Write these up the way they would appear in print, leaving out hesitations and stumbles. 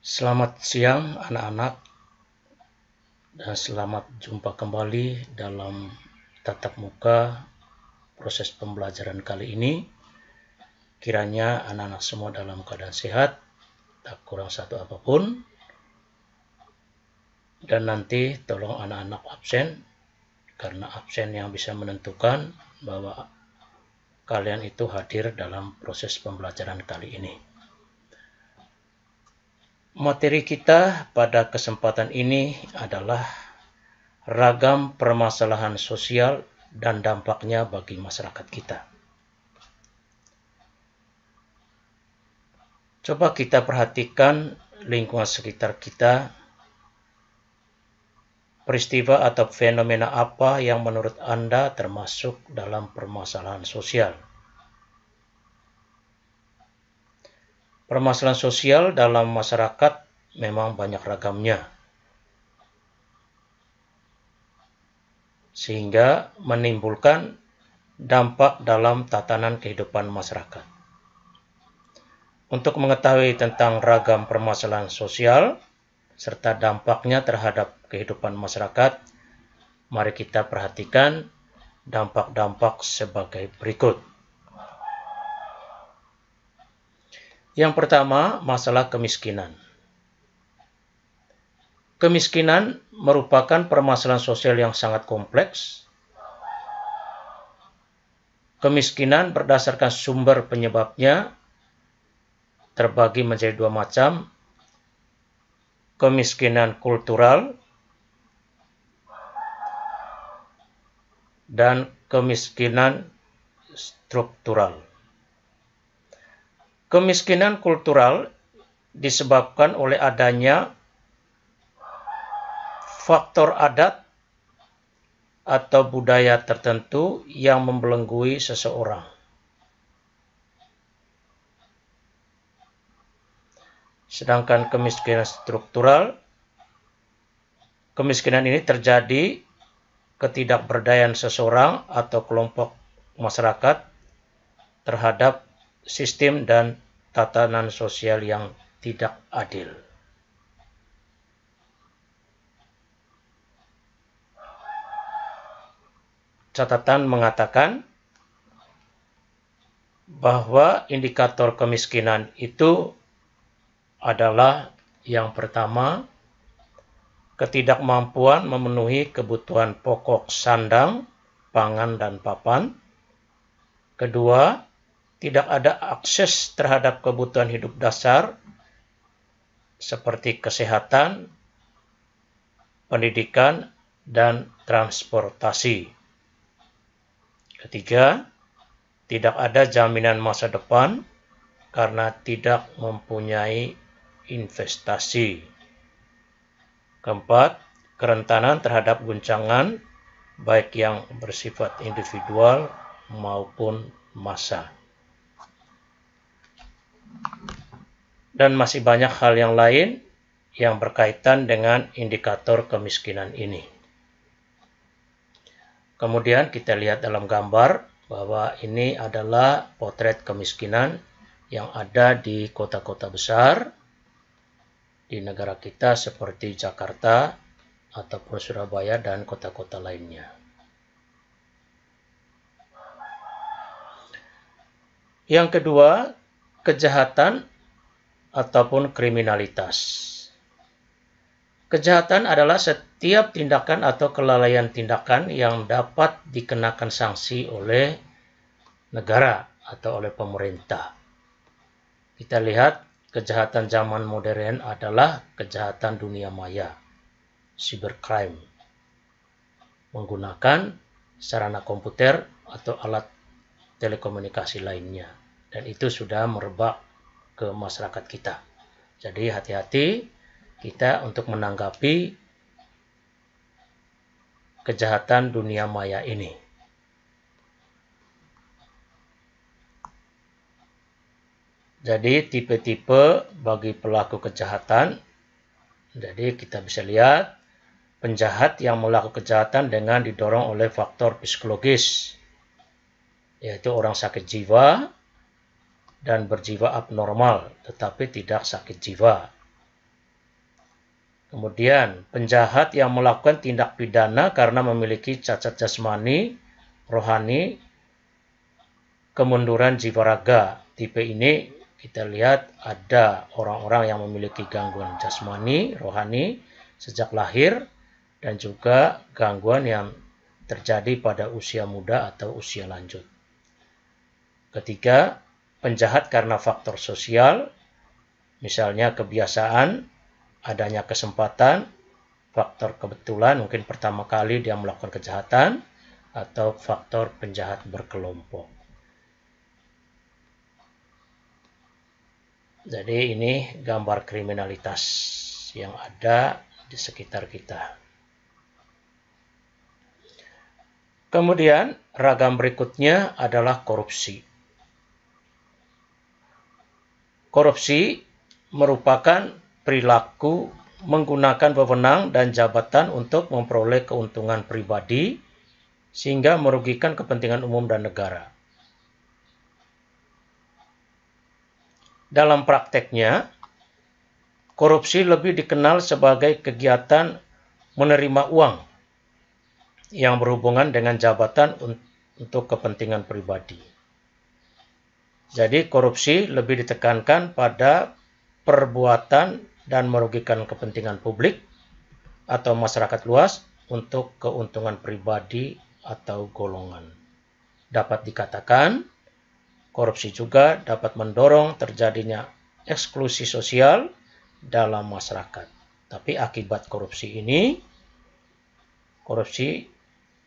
Selamat siang anak-anak dan selamat jumpa kembali dalam tatap muka proses pembelajaran kali ini. Kiranya anak-anak semua dalam keadaan sehat, tak kurang satu apapun. Dan nanti tolong anak-anak absen, karena absen yang bisa menentukan bahwa kalian itu hadir dalam proses pembelajaran kali ini. Materi kita pada kesempatan ini adalah ragam permasalahan sosial dan dampaknya bagi masyarakat kita. Coba kita perhatikan lingkungan sekitar kita. Peristiwa atau fenomena apa yang menurut Anda termasuk dalam permasalahan sosial? Permasalahan sosial dalam masyarakat memang banyak ragamnya, sehingga menimbulkan dampak dalam tatanan kehidupan masyarakat. Untuk mengetahui tentang ragam permasalahan sosial serta dampaknya terhadap kehidupan masyarakat, mari kita perhatikan dampak-dampak sebagai berikut. Yang pertama, masalah kemiskinan. Kemiskinan merupakan permasalahan sosial yang sangat kompleks. Kemiskinan berdasarkan sumber penyebabnya terbagi menjadi dua macam. Kemiskinan kultural dan kemiskinan struktural. Kemiskinan kultural disebabkan oleh adanya faktor adat atau budaya tertentu yang membelenggu seseorang. Sedangkan kemiskinan struktural, kemiskinan ini terjadi ketidakberdayaan seseorang atau kelompok masyarakat terhadap sistem dan tatanan sosial yang tidak adil. Catatan mengatakan bahwa indikator kemiskinan itu adalah yang pertama, ketidakmampuan memenuhi kebutuhan pokok sandang, pangan, dan papan. Kedua, tidak ada akses terhadap kebutuhan hidup dasar seperti kesehatan, pendidikan, dan transportasi. Ketiga, tidak ada jaminan masa depan karena tidak mempunyai investasi. Keempat, kerentanan terhadap guncangan baik yang bersifat individual maupun massa. Dan masih banyak hal yang lain yang berkaitan dengan indikator kemiskinan ini. Kemudian kita lihat dalam gambar bahwa ini adalah potret kemiskinan yang ada di kota-kota besar di negara kita seperti Jakarta ataupun Surabaya dan kota-kota lainnya. Yang kedua, kejahatan ataupun kriminalitas. Kejahatan adalah setiap tindakan atau kelalaian tindakan yang dapat dikenakan sanksi oleh negara atau oleh pemerintah. Kita lihat kejahatan zaman modern adalah kejahatan dunia maya, cybercrime, menggunakan sarana komputer atau alat telekomunikasi lainnya. Dan itu sudah merebak ke masyarakat kita. Jadi hati-hati kita untuk menanggapi kejahatan dunia maya ini. Jadi tipe-tipe bagi pelaku kejahatan. Jadi kita bisa lihat penjahat yang melakukan kejahatan dengan didorong oleh faktor psikologis, yaitu orang sakit jiwa dan berjiwa abnormal tetapi tidak sakit jiwa. Kemudian, penjahat yang melakukan tindak pidana karena memiliki cacat jasmani, rohani, kemunduran jiwa raga. Tipe ini kita lihat ada orang-orang yang memiliki gangguan jasmani, rohani sejak lahir, dan juga gangguan yang terjadi pada usia muda atau usia lanjut. Ketiga, penjahat karena faktor sosial, misalnya kebiasaan, adanya kesempatan, faktor kebetulan, mungkin pertama kali dia melakukan kejahatan, atau faktor penjahat berkelompok. Jadi ini gambar kriminalitas yang ada di sekitar kita. Kemudian ragam berikutnya adalah korupsi. Korupsi merupakan perilaku menggunakan wewenang dan jabatan untuk memperoleh keuntungan pribadi sehingga merugikan kepentingan umum dan negara. Dalam prakteknya, korupsi lebih dikenal sebagai kegiatan menerima uang yang berhubungan dengan jabatan untuk kepentingan pribadi. Jadi korupsi lebih ditekankan pada perbuatan dan merugikan kepentingan publik atau masyarakat luas untuk keuntungan pribadi atau golongan. Dapat dikatakan, korupsi juga dapat mendorong terjadinya eksklusi sosial dalam masyarakat. Tapi akibat korupsi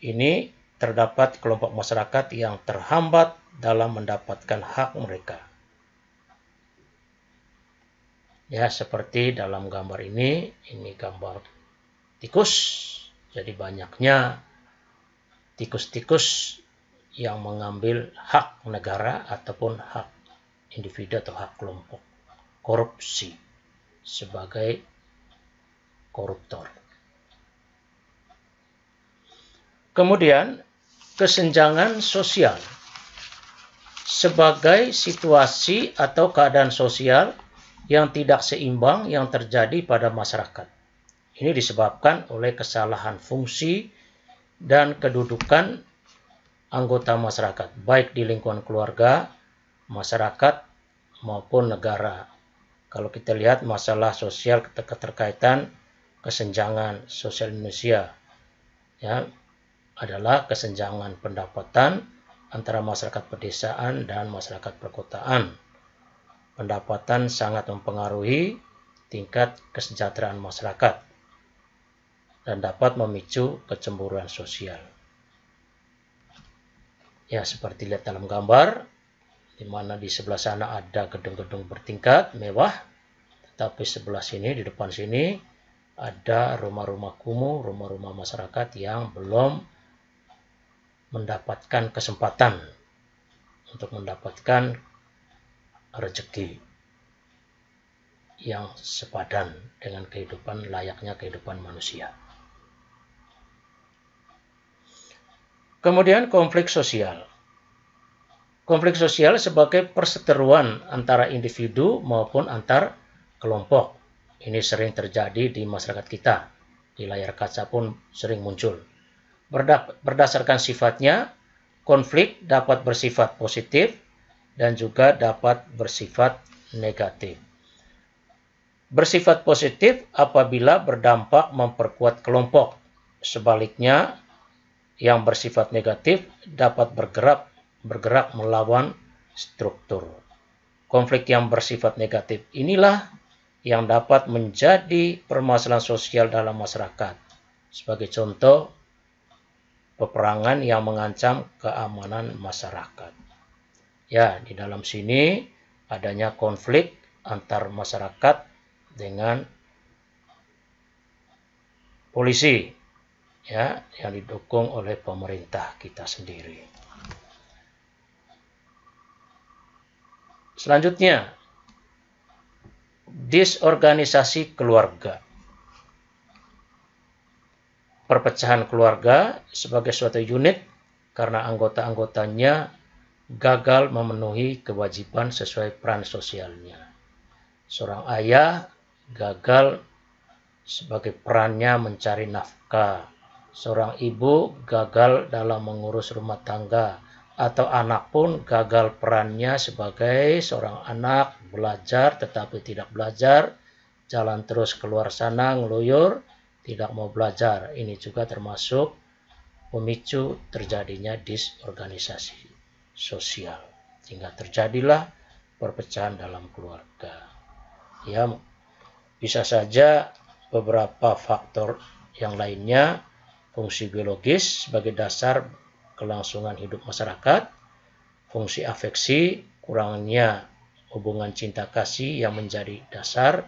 ini terdapat kelompok masyarakat yang terhambat dalam mendapatkan hak mereka. Ya, seperti dalam gambar ini gambar tikus. Jadi banyaknya tikus-tikus yang mengambil hak negara ataupun hak individu atau hak kelompok. Korupsi sebagai koruptor. Kemudian kesenjangan sosial sebagai situasi atau keadaan sosial yang tidak seimbang yang terjadi pada masyarakat. Ini disebabkan oleh kesalahan fungsi dan kedudukan anggota masyarakat, baik di lingkungan keluarga, masyarakat, maupun negara. Kalau kita lihat masalah sosial keterkaitan kesenjangan sosial Indonesia, ya, adalah kesenjangan pendapatan antara masyarakat pedesaan dan masyarakat perkotaan. Pendapatan sangat mempengaruhi tingkat kesejahteraan masyarakat dan dapat memicu kecemburuan sosial. Ya, seperti lihat dalam gambar, di mana di sebelah sana ada gedung-gedung bertingkat mewah, tetapi sebelah sini, di depan sini, ada rumah-rumah kumuh, rumah-rumah masyarakat yang belum mendapatkan kesempatan untuk mendapatkan rezeki yang sepadan dengan kehidupan layaknya kehidupan manusia. Kemudian konflik sosial. Konflik sosial sebagai perseteruan antara individu maupun antar kelompok. Ini sering terjadi di masyarakat kita. Di layar kaca pun sering muncul. Berdasarkan sifatnya, konflik dapat bersifat positif dan juga dapat bersifat negatif. Bersifat positif apabila berdampak memperkuat kelompok. Sebaliknya, yang bersifat negatif dapat bergerak melawan struktur. Konflik yang bersifat negatif inilah yang dapat menjadi permasalahan sosial dalam masyarakat. Sebagai contoh, peperangan yang mengancam keamanan masyarakat. Ya, di dalam sini adanya konflik antar masyarakat dengan polisi, ya, yang didukung oleh pemerintah kita sendiri. Selanjutnya, disorganisasi keluarga. Perpecahan keluarga sebagai suatu unit karena anggota-anggotanya gagal memenuhi kewajiban sesuai peran sosialnya. Seorang ayah gagal sebagai perannya mencari nafkah. Seorang ibu gagal dalam mengurus rumah tangga, atau anak pun gagal perannya sebagai seorang anak, belajar tetapi tidak belajar, jalan terus keluar sana ngeluyur, tidak mau belajar. Ini juga termasuk pemicu terjadinya disorganisasi sosial, sehingga terjadilah perpecahan dalam keluarga. Ya, bisa saja beberapa faktor yang lainnya, fungsi biologis sebagai dasar kelangsungan hidup masyarakat, fungsi afeksi, kurangnya hubungan cinta kasih yang menjadi dasar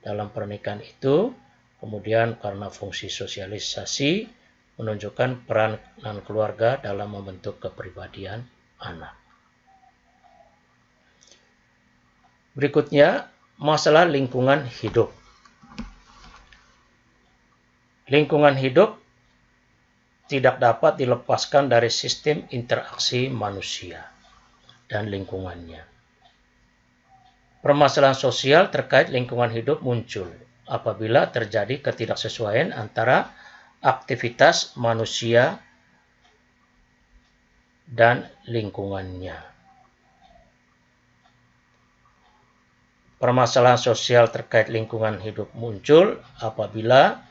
dalam pernikahan itu, kemudian karena fungsi sosialisasi menunjukkan peranan keluarga dalam membentuk kepribadian anak. Berikutnya, masalah lingkungan hidup. Lingkungan hidup tidak dapat dilepaskan dari sistem interaksi manusia dan lingkungannya. Permasalahan sosial terkait lingkungan hidup muncul apabila terjadi ketidaksesuaian antara aktivitas manusia dan lingkungannya. Permasalahan sosial terkait lingkungan hidup muncul apabila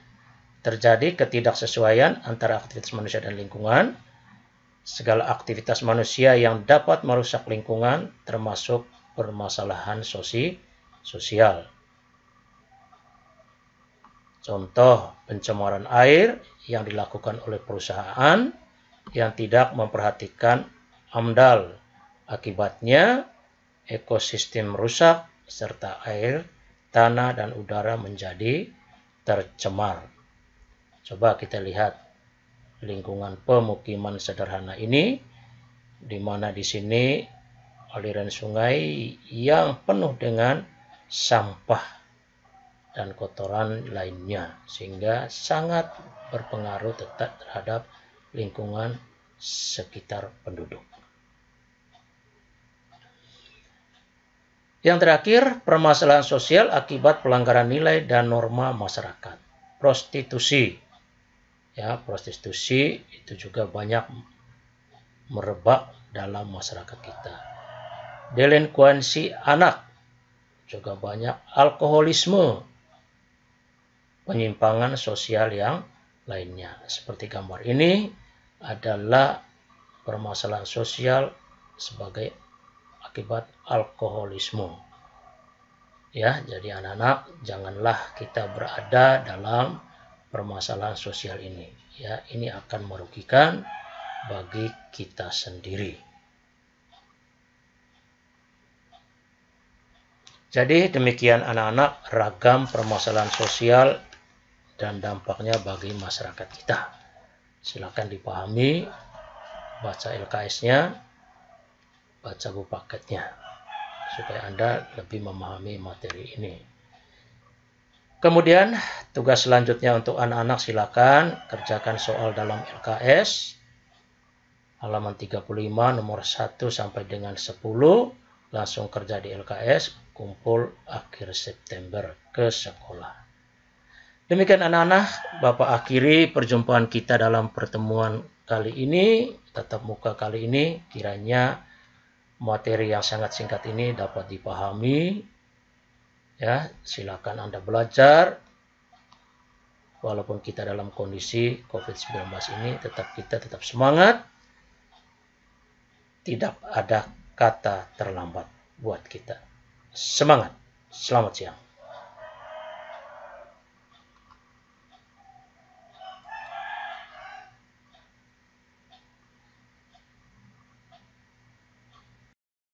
terjadi ketidaksesuaian antara aktivitas manusia dan lingkungan. Segala aktivitas manusia yang dapat merusak lingkungan termasuk permasalahan sosial. Contoh, pencemaran air yang dilakukan oleh perusahaan yang tidak memperhatikan AMDAL. Akibatnya, ekosistem rusak serta air, tanah, dan udara menjadi tercemar. Coba kita lihat lingkungan pemukiman sederhana ini, di mana di sini aliran sungai yang penuh dengan sampah dan kotoran lainnya, sehingga sangat berpengaruh terhadap lingkungan sekitar penduduk. Yang terakhir, permasalahan sosial akibat pelanggaran nilai dan norma masyarakat. Prostitusi. Ya, prostitusi itu juga banyak merebak dalam masyarakat kita. Delinkuensi anak, juga banyak alkoholisme, penyimpangan sosial yang lainnya. Seperti gambar ini adalah permasalahan sosial sebagai akibat alkoholisme. Ya, jadi anak-anak, janganlah kita berada dalam permasalahan sosial ini. Ya, ini akan merugikan bagi kita sendiri. Jadi demikian anak-anak ragam permasalahan sosial dan dampaknya bagi masyarakat kita. Silakan dipahami, baca LKS-nya, baca buku paketnya, supaya Anda lebih memahami materi ini. Kemudian tugas selanjutnya untuk anak-anak, silakan kerjakan soal dalam LKS halaman 35 nomor 1 sampai dengan 10, langsung kerja di LKS, kumpul akhir September ke sekolah. Demikian anak-anak, Bapak akhiri perjumpaan kita dalam pertemuan kali ini, tatap muka kali ini. Kiranya materi yang sangat singkat ini dapat dipahami. Ya, silakan Anda belajar. Walaupun kita dalam kondisi COVID-19 ini, kita tetap semangat. Tidak ada kata terlambat buat kita. Semangat. Selamat siang.